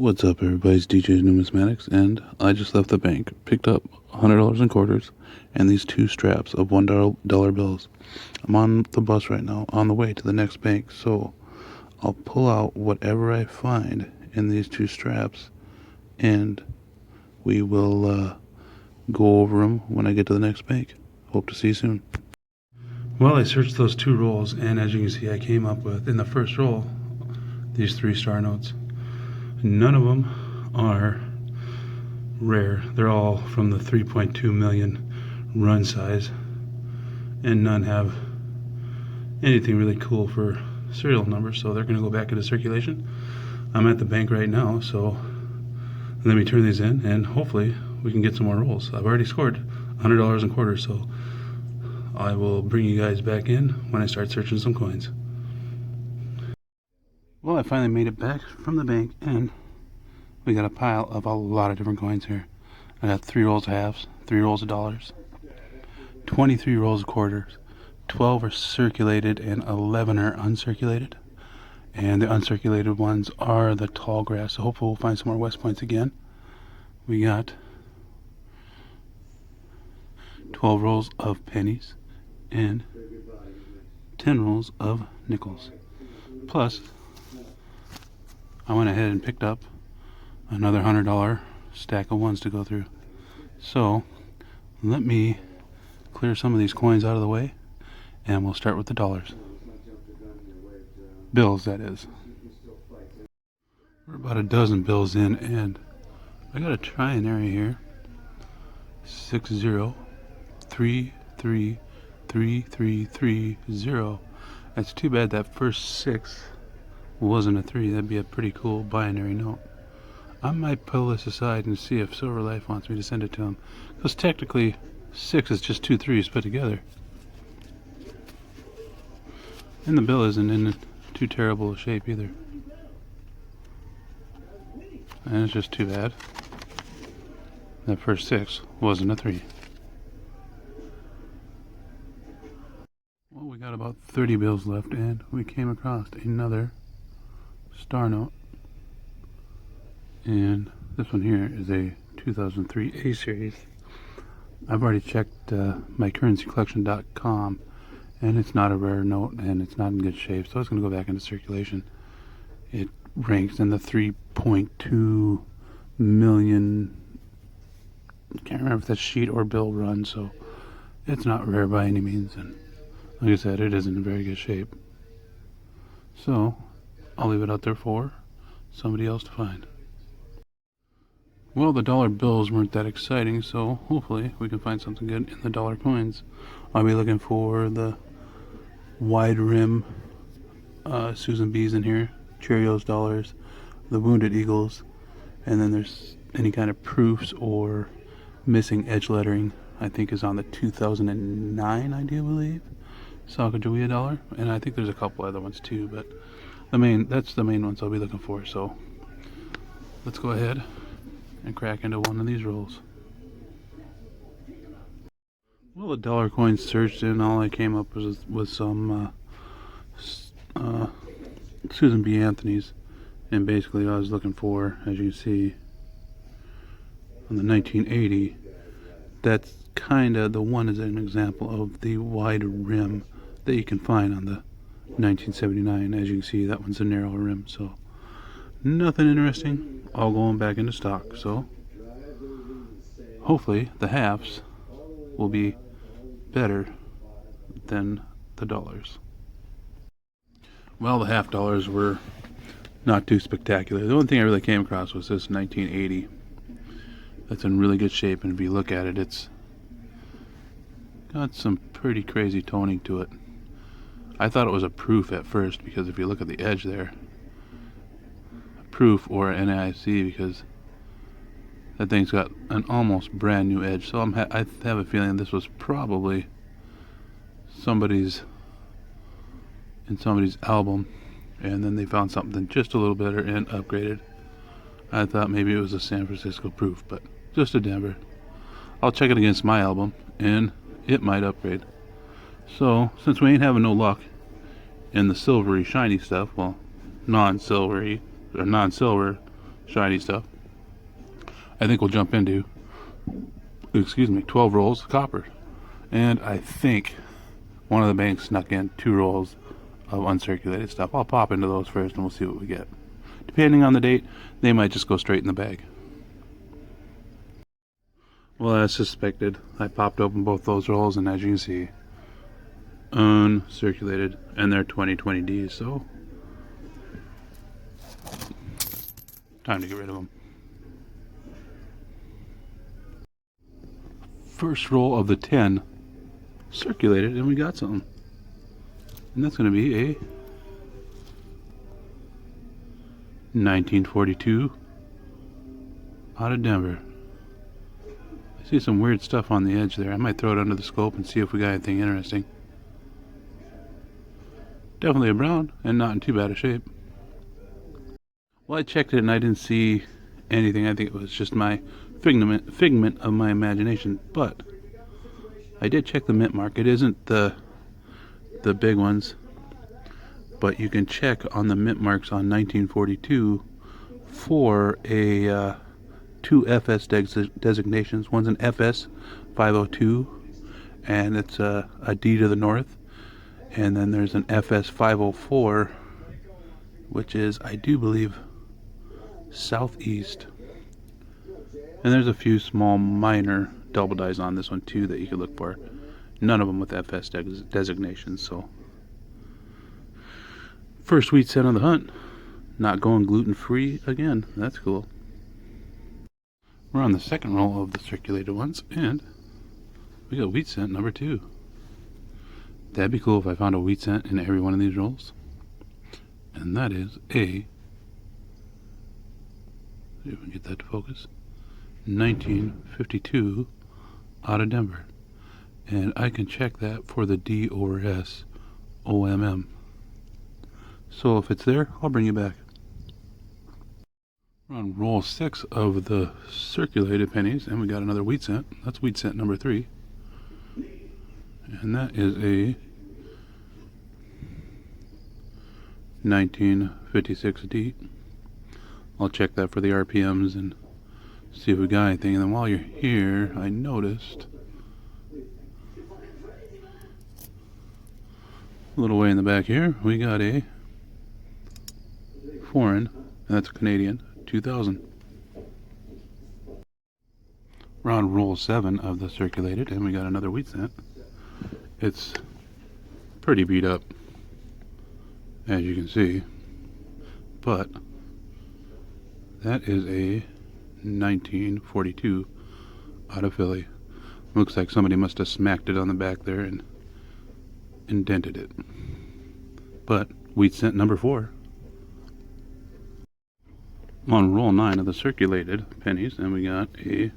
What's up, everybody? It's DJ Numismatics, and I just left the bank, picked up $100 in quarters, and these two straps of $1 bills. I'm on the bus right now, on the way to the next bank, so I'll pull out whatever I find in these two straps, and we will go over them when I get to the next bank. Hope to see you soon. Well, I searched those two rolls, and as you can see, I came up with, in the first roll, these 3-star notes. None of them are rare. They're all from the 3.2 million run size, and none have anything really cool for serial numbers, so they're going to go back into circulation. I'm at the bank right now, so let me turn these in, and hopefully we can get some more rolls. I've already scored $100 in quarters, so I will bring you guys back in when I start searching some coins. Well, I finally made it back from the bank, and we got a pile of a lot of different coins here. I got 3 rolls of halves, 3 rolls of dollars, 23 rolls of quarters, 12 are circulated, and 11 are uncirculated. And the uncirculated ones are the tall grass, so hopefully we'll find some more West Points again. We got 12 rolls of pennies and 10 rolls of nickels. Plus, I went ahead and picked up another $100 stack of ones to go through. So let me clear some of these coins out of the way, and we'll start with the dollars. Bills, that is. We're about a dozen bills in, and I got a trinary here. 60333330. That's too bad that first 6 wasn't a 3. That'd be a pretty cool binary note. I might pull this aside and see if Silver Life wants me to send it to him, because technically 6 is just 2 3s put together, and the bill isn't in too terrible a shape either, and it's just too bad that first 6 wasn't a 3. Well, we got about 30 bills left, and we came across another star note, and this one here is a 2003 A series. I've already checked mycurrencycollection.com, and it's not a rare note, and it's not in good shape, so it's going to go back into circulation. It ranks in the 3.2 million, I can't remember if that's sheet or bill run, so it's not rare by any means, and like I said, it isn't in very good shape. So I'll leave it out there for somebody else to find. Well, the dollar bills weren't that exciting, so hopefully we can find something good in the dollar coins. I'll be looking for the wide rim Susan B's in here, Cheerios dollars, the Wounded Eagles, and then there's any kind of proofs or missing edge lettering. I think is on the 2009, I do believe, Sacagawea dollar, and I think there's a couple other ones too, but that's the main ones I'll be looking for. So let's go ahead and crack into one of these rolls. Well, the dollar coins searched, and all I came up with some Susan B. Anthony's, and basically I was looking for, as you can see, on the 1980, that's kind of the one is an example of the wide rim that you can find on the 1979. As you can see, that one's a narrow rim, so nothing interesting, all going back into stock. So hopefully the halves will be better than the dollars. Well, the half dollars were not too spectacular. The only thing I really came across was this 1980. That's in really good shape, and if you look at it, it's got some pretty crazy toning to it. I thought it was a proof at first, because if you look at the edge there, proof or NAIC, because that thing's got an almost brand new edge. So I have a feeling this was probably in somebody's album, and then they found something just a little better and upgraded. I thought maybe it was a San Francisco proof, but just a Denver. I'll check it against my album, and it might upgrade. So since we ain't having no luck in the silvery shiny stuff, well, non-silvery or non-silver shiny stuff. I think we'll jump into, 12 rolls of copper. And I think one of the banks snuck in 2 rolls of uncirculated stuff. I'll pop into those first and we'll see what we get. Depending on the date, they might just go straight in the bag. Well, as suspected, I popped open both those rolls, and as you can see, uncirculated, and they're 2020Ds, so time to get rid of them. First roll of the 10 circulated, and we got something. And that's going to be a 1942 out of Denver. I see some weird stuff on the edge there. I might throw it under the scope and see if we got anything interesting. Definitely a brown, and not in too bad a shape. Well, I checked it and I didn't see anything. I think it was just my figment of my imagination. But I did check the mint mark. It isn't the big ones, but you can check on the mint marks on 1942 for a 2 FS designations. One's an FS 502, and it's a D to the north, and then there's an FS 504, which is, I do believe, southeast. And there's a few small minor double dies on this one too that you could look for. None of them with FS designations. So first wheat cent on the hunt. Not going gluten free again. That's cool. We're on the second roll of the circulated ones, and we got wheat cent number 2. That'd be cool if I found a wheat cent in every one of these rolls. And that is a, see if we can get that to focus, 1952 out of Denver. And I can check that for the D over S OMM. So if it's there, I'll bring you back. We're on roll 6 of the circulated pennies, and we got another wheat cent. That's wheat cent number 3. And that is a 1956 D. I'll check that for the RPMs and see if we got anything. And then while you're here, I noticed a little way in the back here, we got a foreign, and that's a Canadian, 2000. We're on roll 7 of the circulated, and we got another wheat cent. It's pretty beat up, as you can see, but that is a 1942 out of Philly. Looks like somebody must have smacked it on the back there and indented it. But wheat cent number 4. I'm on roll 9 of the circulated pennies, and we got a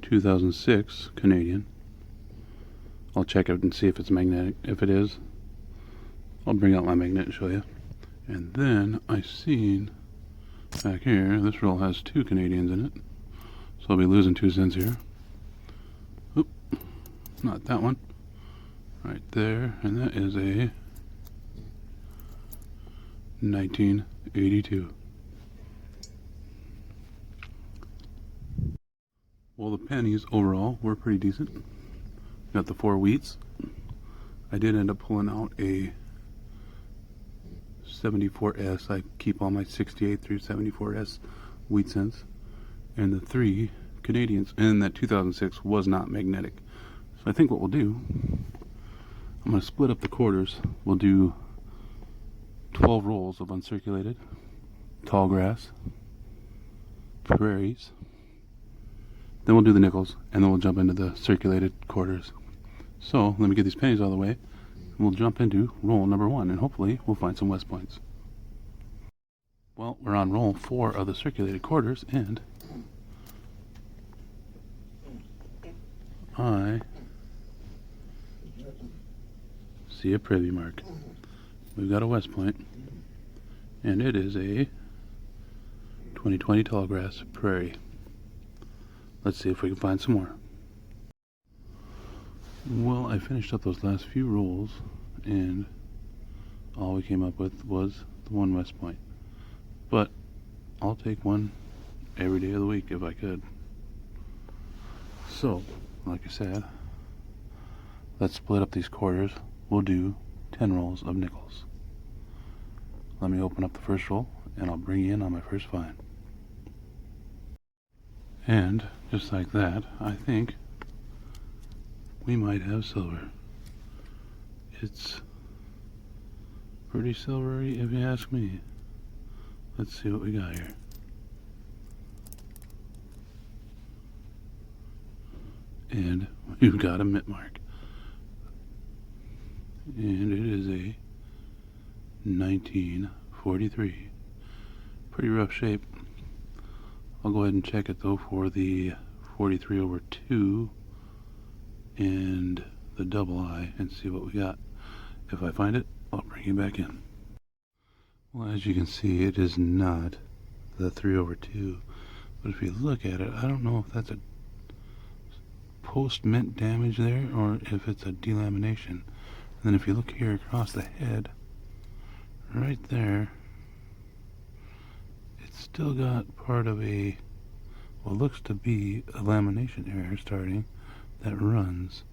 2006 Canadian. I'll check it and see if it's magnetic. If it is, I'll bring out my magnet and show you. And then I seen back here, this roll has 2 Canadians in it, so I'll be losing 2 cents here. Oop, not that one. Right there, and that is a 1982. Well, the pennies overall were pretty decent. Got the 4 wheats. I did end up pulling out a 74S. I keep all my 68 through 74S wheat cents, and the 3 Canadians. And that 2006 was not magnetic. So I think what we'll do, I'm going to split up the quarters. We'll do 12 rolls of uncirculated, tall grass, prairies. Then we'll do the nickels, and then we'll jump into the circulated quarters. So let me get these pennies out of the way, and we'll jump into roll number 1, and hopefully we'll find some West Points. Well, we're on roll 4 of the circulated quarters, and I see a privy mark. We've got a West Point, and it is a 2020 tall grass prairie. Let's see if we can find some more. Well, I finished up those last few rolls, and all we came up with was the one West Point. But I'll take one every day of the week if I could. So, like I said, let's split up these quarters. We'll do 10 rolls of nickels. Let me open up the first roll, and I'll bring you in on my first find. And, just like that, I think we might have silver. It's pretty silvery if you ask me. Let's see what we got here. And we've got a mint mark. And it is a 1943. Pretty rough shape. I'll go ahead and check it though for the 43/2 and the double I and see what we got. If I find it, I'll bring you back in. Well, as you can see, it is not the 3/2, but if you look at it, I don't know if that's a post-mint damage there or if it's a delamination. And then if you look here across the head, right there, it's still got part of a, what looks to be a lamination area starting that runs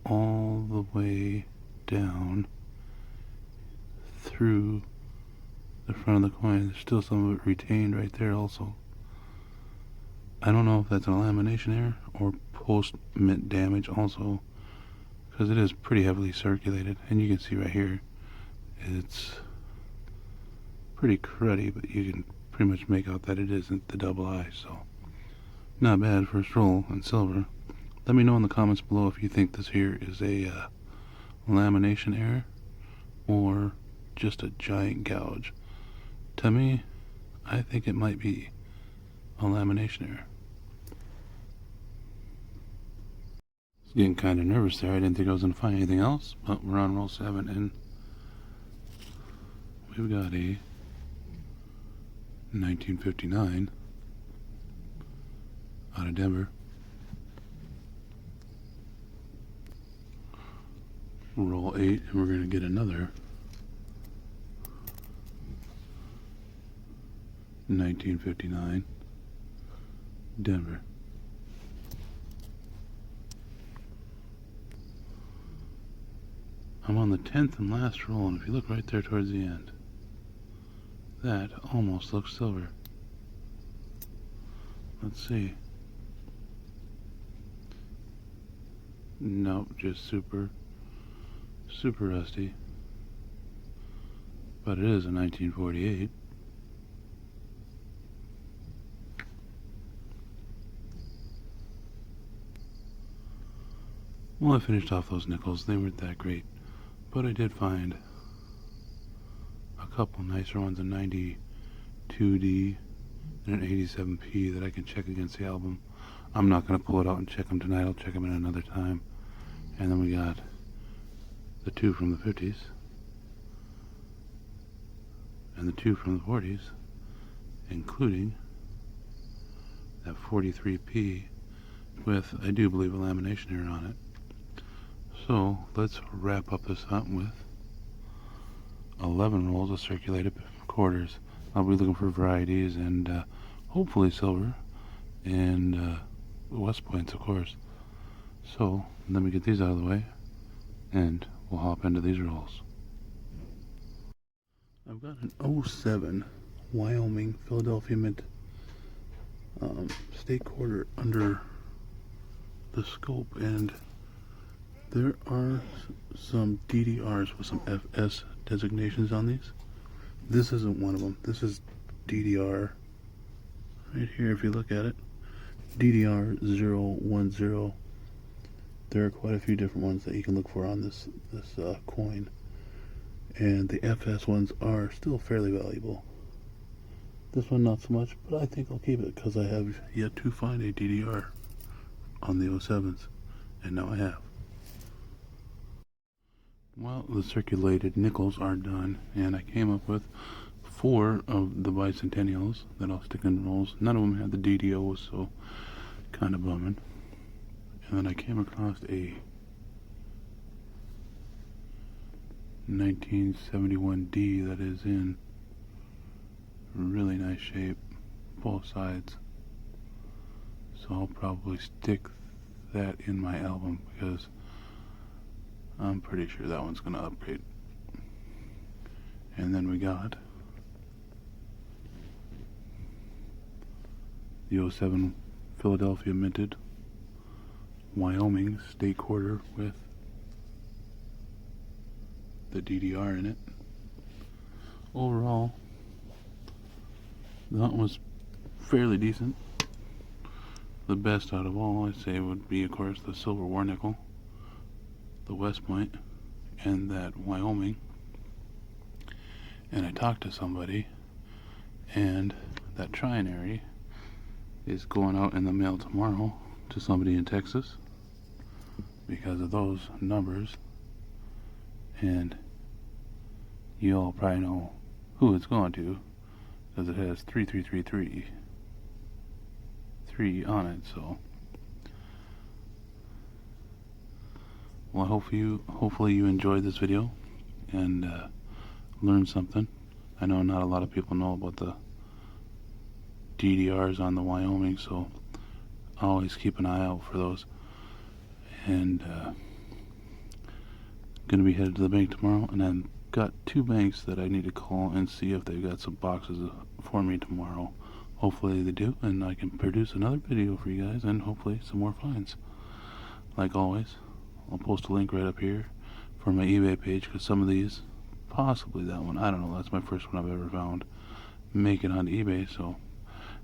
all the way down through the front of the coin. There's still some of it retained right there also. I don't know if that's a lamination error or post-mint damage also, because it is pretty heavily circulated, and you can see right here it's pretty cruddy, but you can pretty much make out that it isn't the double I. So not bad first roll in silver. Let me know in the comments below if you think this here is a lamination error or just a giant gouge. To me, I think it might be a lamination error. I was getting kind of nervous there. I didn't think I was going to find anything else, but we're on roll 7 and we've got a 1959 out of Denver. Roll 8 and we're going to get another 1959 Denver. I'm on the 10th and last roll, and if you look right there towards the end, that almost looks silver. Let's see. Nope, just super rusty. But it is a 1948. Well, I finished off those nickels. They weren't that great, but I did find a couple nicer ones, a 92D and an 87P that I can check against the album. I'm not going to pull it out and check them tonight. I'll check them in another time. And then we got the 2 from the 50s and the 2 from the 40s, including that 43P with, I do believe, a lamination error on it. So let's wrap up this hunt with 11 rolls of circulated quarters. I'll be looking for varieties and hopefully silver and West Points, of course. So let me get these out of the way and we'll hop into these rolls. I've got an 07 Wyoming Philadelphia Mint state quarter under the scope, and there are some DDRs with some FS designations on these. This isn't one of them. This is DDR right here if you look at it. DDR 010. There are quite a few different ones that you can look for on this coin, and the FS ones are still fairly valuable. This one not so much, but I think I'll keep it because I have yet to find a DDR on the 07s, and now I have. Well, the circulated nickels are done, and I came up with 4 of the bicentennials that I'll stick in rolls. None of them had the DDOs, so kind of bumming. And then I came across a 1971D that is in really nice shape, both sides. So I'll probably stick that in my album because I'm pretty sure that one's gonna upgrade. And then we got the 07 Philadelphia minted Wyoming state quarter with the DDR in it. Overall, that was fairly decent. The best out of all, I'd say, would be, of course, the silver war nickel, the West Point, and that Wyoming. And I talked to somebody, and that trinary is going out in the mail tomorrow to somebody in Texas because of those numbers. And you all probably know who it's going to because it has 3333 on it. So, well, hopefully you enjoyed this video and learned something. I know not a lot of people know about the DDRs on the Wyoming, so always keep an eye out for those. And gonna be headed to the bank tomorrow, and I've got 2 banks that I need to call and see if they've got some boxes for me tomorrow. Hopefully they do, and I can produce another video for you guys, and hopefully some more finds. Like always, I'll post a link right up here for my eBay page, because some of these, possibly that one, I don't know, that's my first one I've ever found, make it onto eBay. So,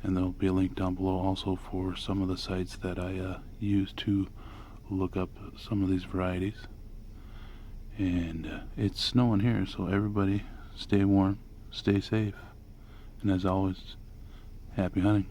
and there'll be a link down below also for some of the sites that I use to look up some of these varieties. And it's snowing here, so everybody stay warm, stay safe, and as always, happy hunting.